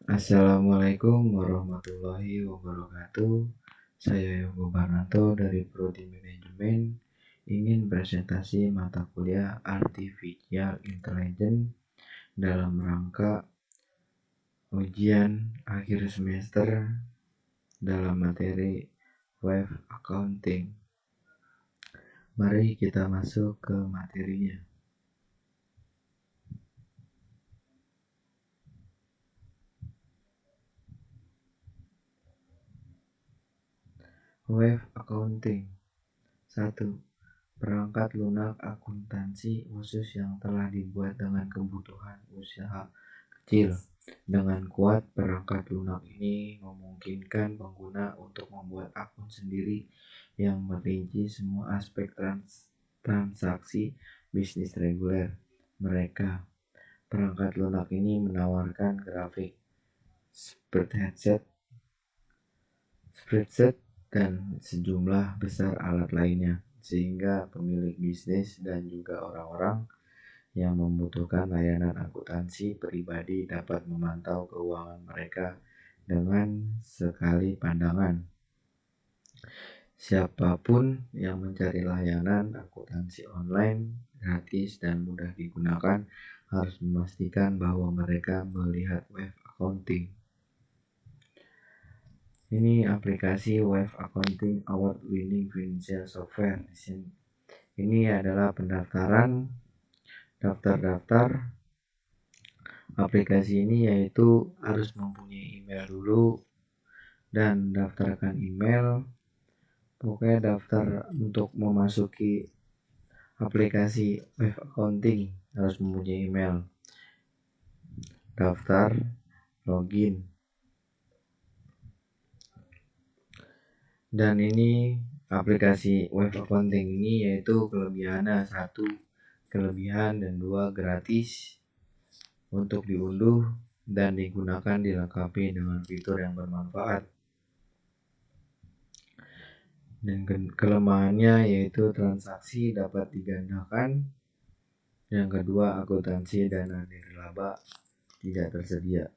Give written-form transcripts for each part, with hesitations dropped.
Assalamualaikum warahmatullahi wabarakatuh. Saya Yogo Barnanto dari Prodi Manajemen ingin presentasi mata kuliah Artificial Intelligence dalam rangka ujian akhir semester dalam materi Web Accounting. Mari kita masuk ke materinya. Web Accounting 1. Perangkat lunak akuntansi khusus yang telah dibuat dengan kebutuhan usaha kecil. Dengan kuat, perangkat lunak ini memungkinkan pengguna untuk membuat akun sendiri yang merinci semua aspek transaksi bisnis reguler mereka. Perangkat lunak ini menawarkan grafik, spreadsheet, dan sejumlah besar alat lainnya, sehingga pemilik bisnis dan juga orang-orang yang membutuhkan layanan akuntansi pribadi dapat memantau keuangan mereka dengan sekali pandangan. Siapapun yang mencari layanan akuntansi online gratis dan mudah digunakan harus memastikan bahwa mereka melihat web accounting. Ini aplikasi Web Accounting Award Winning Financial Software. Ini adalah pendaftaran daftar aplikasi ini, yaitu harus mempunyai email dulu dan daftarkan email. Pokoknya daftar untuk memasuki aplikasi Web Accounting harus mempunyai email. Daftar, login. Dan ini aplikasi Web Accounting ini yaitu kelebihannya 1 kelebihan dan 2 gratis untuk diunduh dan digunakan, dilengkapi dengan fitur yang bermanfaat. Dan kelemahannya yaitu transaksi dapat digandakan. Yang kedua, akuntansi dana nirlaba tidak tersedia.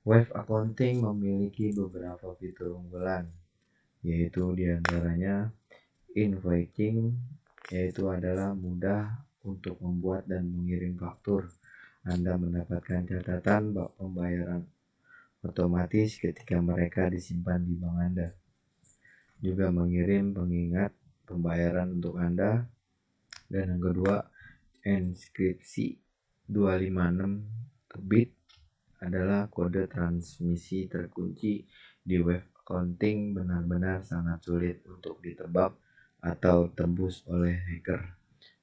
Web Accounting memiliki beberapa fitur unggulan, yaitu diantaranya invoicing, yaitu adalah mudah untuk membuat dan mengirim faktur. Anda mendapatkan catatan pembayaran otomatis ketika mereka disimpan di bank Anda. Juga mengirim pengingat pembayaran untuk Anda. Dan yang kedua, inskripsi 256 bit adalah kode transmisi terkunci di web accounting, benar-benar sangat sulit untuk ditebak atau tembus oleh hacker,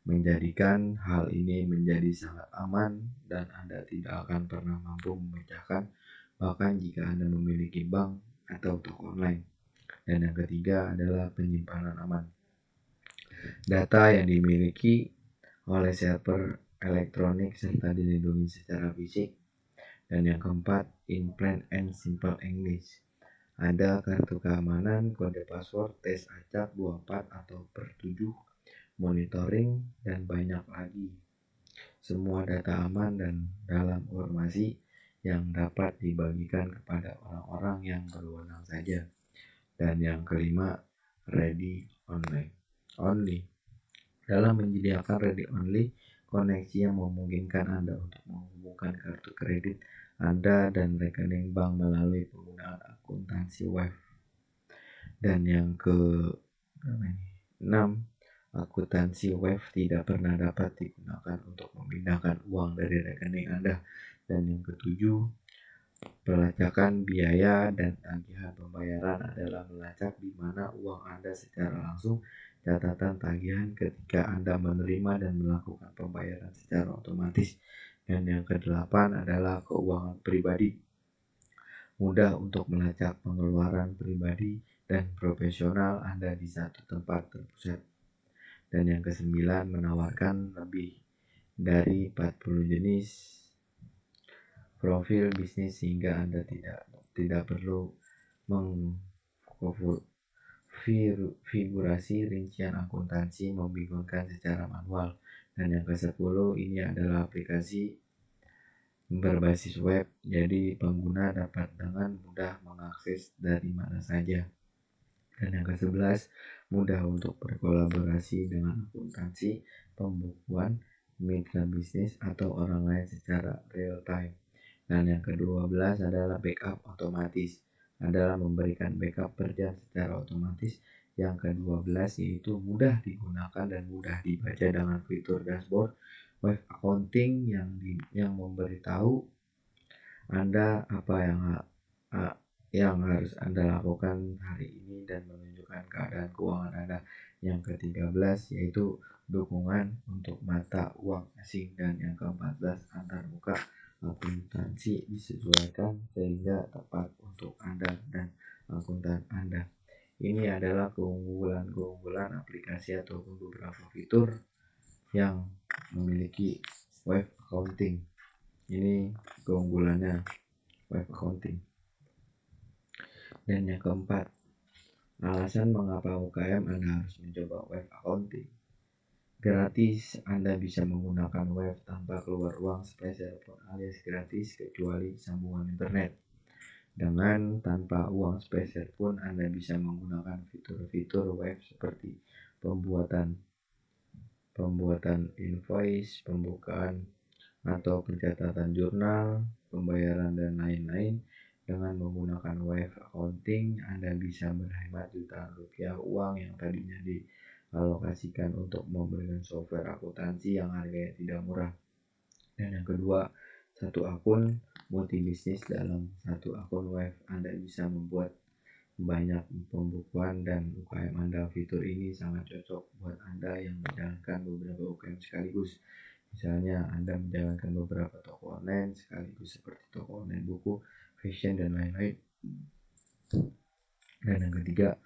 menjadikan hal ini menjadi sangat aman dan Anda tidak akan pernah mampu memecahkan, bahkan jika Anda memiliki bank atau toko online. Dan yang ketiga adalah penyimpanan aman data yang dimiliki oleh server elektronik serta dilindungi secara fisik. Dan yang keempat, in plain and simple English. Ada kartu keamanan, kode password, tes acak 24 atau per 7, monitoring, dan banyak lagi. Semua data aman dan dalam formasi yang dapat dibagikan kepada orang-orang yang berwenang saja. Dan yang kelima, ready only. Dalam menyediakan ready only, koneksi yang memungkinkan Anda untuk menghubungkan kartu kredit Anda dan rekening bank melalui penggunaan akuntansi web. Dan yang ke-6, akuntansi web tidak pernah dapat digunakan untuk memindahkan uang dari rekening Anda. Dan yang ke-7, pelacakan biaya dan tagihan pembayaran adalah melacak di mana uang Anda secara langsung, catatan tagihan ketika Anda menerima dan melakukan pembayaran secara otomatis. Dan yang ke-8 adalah keuangan pribadi. Mudah untuk melacak pengeluaran pribadi dan profesional Anda di satu tempat terpusat. Dan yang ke-9 menawarkan lebih dari 40 jenis profil bisnis sehingga Anda tidak perlu mengkonfigurasi rincian akuntansi membingungkan secara manual. Dan yang ke-10 ini adalah aplikasi berbasis web, jadi pengguna dapat dengan mudah mengakses dari mana saja. Dan yang ke-11, mudah untuk berkolaborasi dengan akuntansi, pembukuan, mitra bisnis, atau orang lain secara real time. Dan yang ke-12 adalah backup otomatis, adalah memberikan backup per jam secara otomatis. Yang ke-12 yaitu mudah digunakan dan mudah dibaca dengan fitur dashboard web accounting yang memberitahu Anda apa yang harus Anda lakukan hari ini dan menunjukkan keadaan keuangan Anda. Yang ke-13 yaitu dukungan untuk mata uang asing, dan yang ke-14 antar muka akuntansi disesuaikan sehingga tepat untuk Anda dan akuntan Anda. Ini adalah keunggulan aplikasi ataupun beberapa fitur yang memiliki web accounting. Ini keunggulannya web accounting. Dan yang keempat, alasan mengapa UKM Anda harus mencoba web accounting. Gratis, Anda bisa menggunakan web tanpa keluar uang sepeser pun, alias gratis kecuali sambungan internet. Dengan tanpa uang sepeser pun Anda bisa menggunakan fitur-fitur web seperti pembuatan invoice, pembukaan atau pencatatan jurnal, pembayaran, dan lain-lain. Dengan menggunakan web accounting, Anda bisa berhemat jutaan rupiah uang yang tadinya dialokasikan untuk memberikan software akuntansi yang harganya tidak murah. Dan yang kedua, satu akun multi bisnis. Dalam satu akun web, Anda bisa membuat banyak pembukuan dan UKM Anda. Fitur ini sangat cocok buat Anda yang menjalankan beberapa UKM sekaligus. Misalnya Anda menjalankan beberapa toko online sekaligus seperti toko online buku, fashion, dan lain-lain. Dan yang ketiga,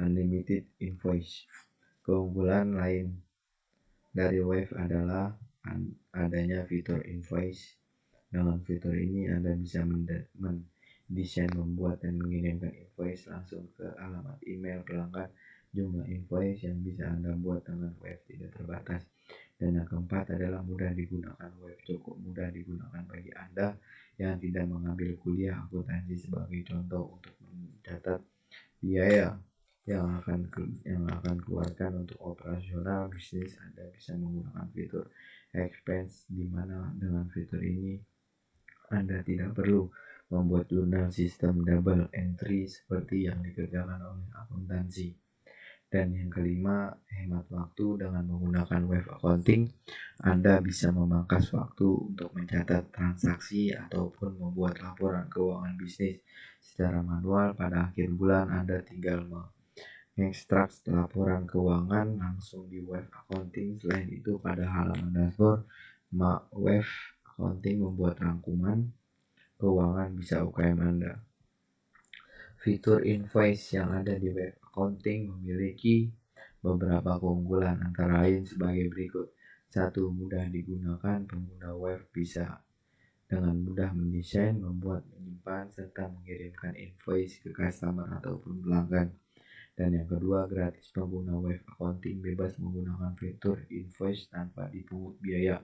unlimited invoice. Keunggulan lain dari web adalah adanya fitur invoice. Dengan fitur ini Anda bisa mendesain, membuat, dan mengirimkan invoice langsung ke alamat email pelanggan. Jumlah invoice yang bisa Anda buat dengan web tidak terbatas. Dan yang keempat adalah mudah digunakan web. Cukup mudah digunakan bagi Anda yang tidak mengambil kuliah akuntansi. Sebagai contoh, untuk mencatat biaya yang akan keluarkan untuk operasional bisnis, Anda bisa menggunakan fitur expense, di mana dengan fitur ini Anda tidak perlu membuat jurnal sistem double entry seperti yang dikerjakan oleh akuntansi. Dan yang kelima, hemat waktu. Dengan menggunakan web accounting, Anda bisa memangkas waktu untuk mencatat transaksi ataupun membuat laporan keuangan bisnis secara manual. Pada akhir bulan, Anda tinggal mengekstrak laporan keuangan langsung di web accounting. Selain itu, pada halaman dashboard, web accounting membuat rangkuman keuangan bisa UKM Anda. Fitur invoice yang ada di web accounting memiliki beberapa keunggulan, antara lain sebagai berikut. 1. Mudah digunakan. Pengguna web bisa dengan mudah mendesain, membuat, menyimpan, serta mengirimkan invoice ke customer ataupun pelanggan. Dan yang kedua, gratis. Pengguna web accounting bebas menggunakan fitur invoice tanpa dipungut biaya.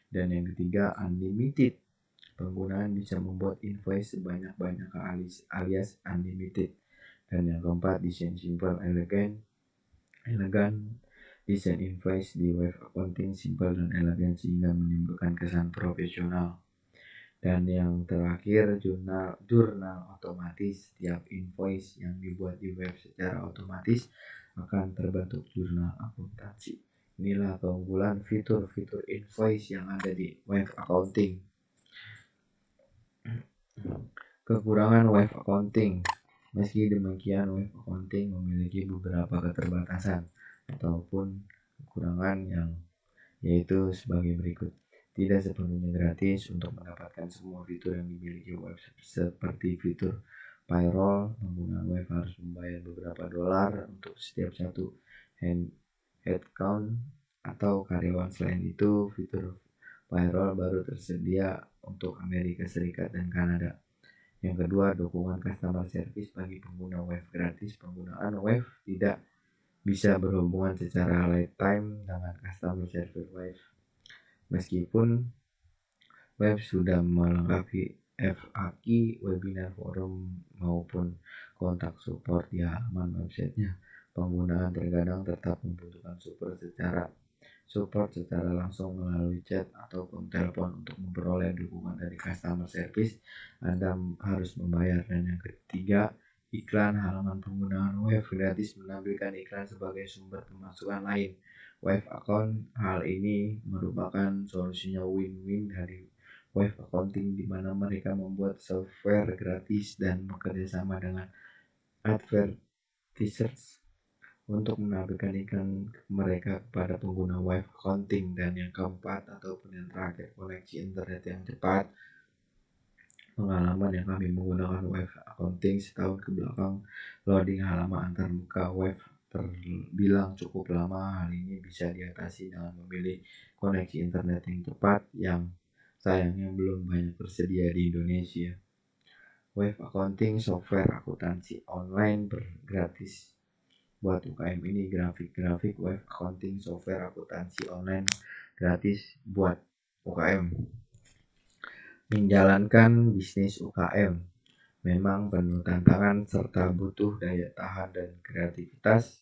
Dan yang ketiga, unlimited. Penggunaan bisa membuat invoice sebanyak-banyaknya alias unlimited. Dan yang keempat, desain simple, elegan. Desain invoice di web accounting simple dan elegan sehingga menimbulkan kesan profesional. Dan yang terakhir, jurnal otomatis. Setiap invoice yang dibuat di web secara otomatis akan terbentuk jurnal akuntansi. Inilah keunggulan fitur-fitur invoice yang ada di web accounting. Kekurangan web accounting. Meski demikian, web accounting memiliki beberapa keterbatasan ataupun kekurangan yang yaitu sebagai berikut. Tidak sepenuhnya gratis. Untuk mendapatkan semua fitur yang dimiliki web seperti fitur payroll, pengguna web harus membayar beberapa dolar untuk setiap satu headcount atau karyawan. Selain itu, fitur payroll baru tersedia untuk Amerika Serikat dan Kanada. Yang kedua, dukungan customer service bagi pengguna web gratis. Penggunaan web tidak bisa berhubungan secara lifetime dengan customer service web. Meskipun web sudah melengkapi FAQ, webinar, forum, maupun kontak support di halaman websitenya, penggunaan terkadang tetap membutuhkan support secara langsung melalui chat ataupun telepon. Untuk memperoleh dukungan dari customer service, Anda harus membayar. Dan yang ketiga, iklan. Halaman penggunaan web gratis menampilkan iklan sebagai sumber pemasukan lain web account. Hal ini merupakan solusinya win-win dari web accounting, di mana mereka membuat software gratis dan bekerjasama dengan advertisers untuk menampilkan iklan mereka kepada pengguna web accounting. Dan yang keempat ataupun yang terakhir, koneksi internet yang cepat. Pengalaman yang kami menggunakan web accounting setahun ke belakang, loading halaman antarmuka web terbilang cukup lama. Hal ini bisa diatasi dengan memilih koneksi internet yang cepat, yang sayangnya belum banyak tersedia di Indonesia. Web accounting software akuntansi online gratis. Buat UKM ini, grafik web accounting software akuntansi online gratis buat UKM. Menjalankan bisnis UKM memang penuh tantangan serta butuh daya tahan dan kreativitas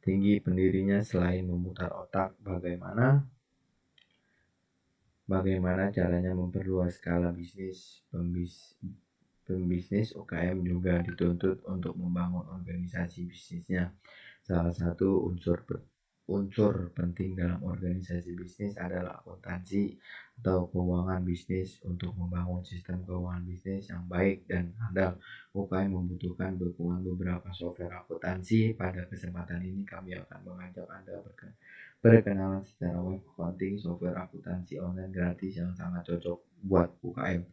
tinggi pendirinya. Selain memutar otak bagaimana caranya memperluas skala bisnis, pembisnis UKM juga dituntut untuk membangun organisasi bisnisnya. Salah satu unsur penting dalam organisasi bisnis adalah akuntansi atau keuangan bisnis. Untuk membangun sistem keuangan bisnis yang baik dan handal, UKM membutuhkan dukungan beberapa software akuntansi. Pada kesempatan ini kami akan mengajak Anda berkenalan secara web accounting software akuntansi online gratis yang sangat cocok buat UKM.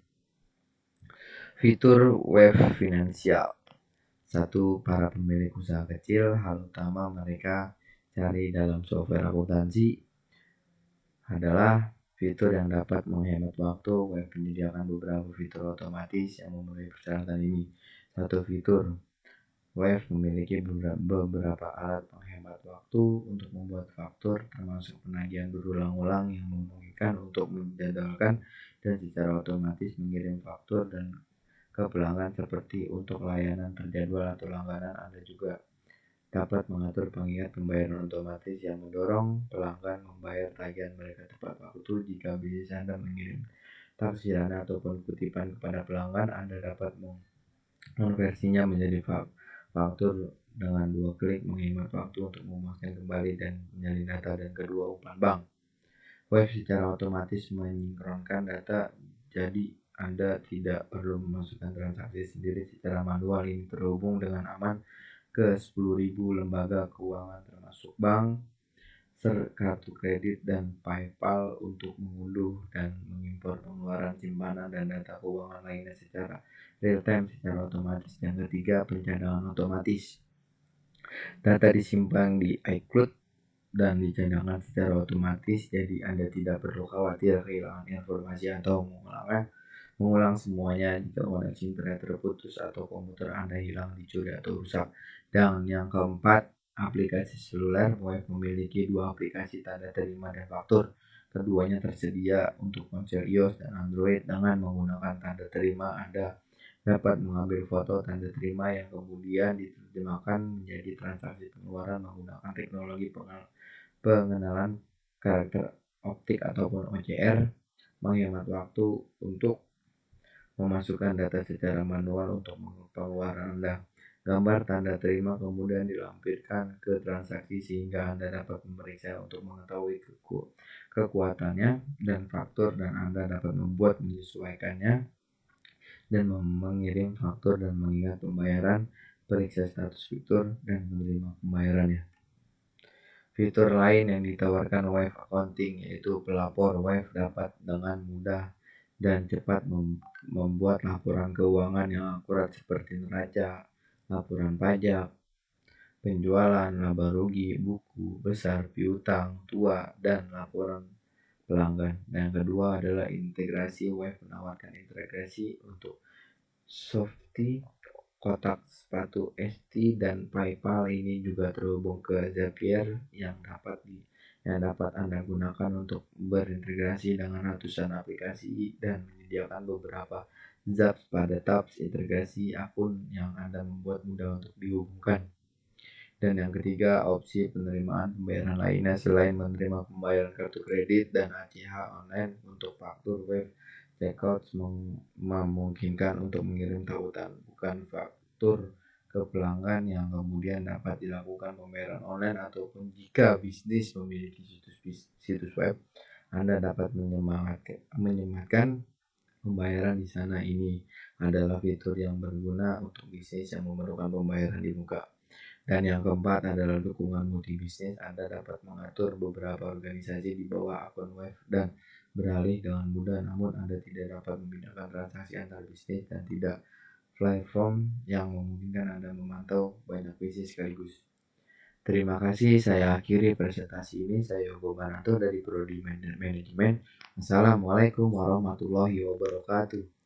Fitur web finansial. 1. Para pemilik usaha kecil, hal utama mereka cari dalam software akuntansi adalah fitur yang dapat menghemat waktu. Web menyediakan beberapa fitur otomatis yang memenuhi persyaratan ini. 1. Fitur web memiliki beberapa alat penghemat waktu untuk membuat faktur, termasuk penagihan berulang-ulang, yang memungkinkan untuk menjadwalkan dan secara otomatis mengirim faktur dan ke pelanggan. Seperti untuk layanan terjadwal atau langganan, Anda juga dapat mengatur pengingat pembayaran otomatis yang mendorong pelanggan membayar tagihan mereka tepat waktu. Jika bisnis Anda mengirim taksiran ataupun kutipan kepada pelanggan, Anda dapat mengonversinya menjadi faktur dengan 2 klik, menghemat waktu untuk memuaskan kembali dan menyalin data dan kedua umpan bank. Web secara otomatis mensinkronkan data, jadi Anda tidak perlu memasukkan transaksi sendiri secara manual. Ini terhubung dengan aman ke 10.000 lembaga keuangan termasuk bank, kartu kredit, dan PayPal untuk mengunduh dan mengimpor pengeluaran, simpanan, dan data keuangan lainnya secara real time secara otomatis. Yang ketiga, pencadangan otomatis. Data disimpan di iCloud dan dicadangkan secara otomatis, jadi Anda tidak perlu khawatir kehilangan informasi atau mengulang semuanya jika koneksi internet terputus atau komputer Anda hilang, dicuri, atau rusak. Dan yang keempat, aplikasi seluler. Web memiliki 2 aplikasi tanda terima dan faktur. Keduanya tersedia untuk ponsel iOS dan Android. Dengan menggunakan tanda terima, Anda dapat mengambil foto tanda terima yang kemudian diterjemahkan menjadi transaksi pengeluaran menggunakan teknologi pengenalan karakter optik ataupun OCR, menghemat waktu untuk memasukkan data secara manual untuk pengeluaran Anda. Gambar tanda terima kemudian dilampirkan ke transaksi sehingga Anda dapat memeriksa untuk mengetahui kekuatannya dan faktur, dan Anda dapat membuat menyesuaikannya dan mengirim faktur dan mengingat pembayaran, periksa status fitur, dan menerima pembayarannya. Fitur lain yang ditawarkan web accounting yaitu pelapor. Web dapat dengan mudah dan cepat membuat laporan keuangan yang akurat seperti neraca, laporan pajak, penjualan, laba rugi, buku besar, piutang, tua, dan laporan pelanggan. Dan yang kedua adalah integrasi. Web menawarkan integrasi untuk Shopee, kotak sepatu ST, dan PayPal. Ini juga terhubung ke Zapier yang dapat yang dapat Anda gunakan untuk berintegrasi dengan ratusan aplikasi dan menyediakan beberapa zat pada tabs integrasi akun yang Anda membuat mudah untuk dihubungkan. Dan yang ketiga, opsi penerimaan pembayaran lainnya selain menerima pembayaran kartu kredit dan ACH online untuk faktur web checkout memungkinkan untuk mengirim tautan bukan faktur ke pelanggan yang kemudian dapat dilakukan pembayaran online ataupun jika bisnis memiliki situs web, Anda dapat menyematkan pembayaran di sana. Ini adalah fitur yang berguna untuk bisnis yang memerlukan pembayaran di muka. Dan yang keempat adalah dukungan multibisnis. Anda dapat mengatur beberapa organisasi di bawah akun web dan beralih dengan mudah, namun Anda tidak dapat memindahkan transaksi antar bisnis dan tidak platform yang memungkinkan Anda memantau banyak bisnis sekaligus. Terima kasih, saya akhiri presentasi ini. Saya Yogo Barato dari Prodi Manajemen. Assalamualaikum warahmatullahi wabarakatuh.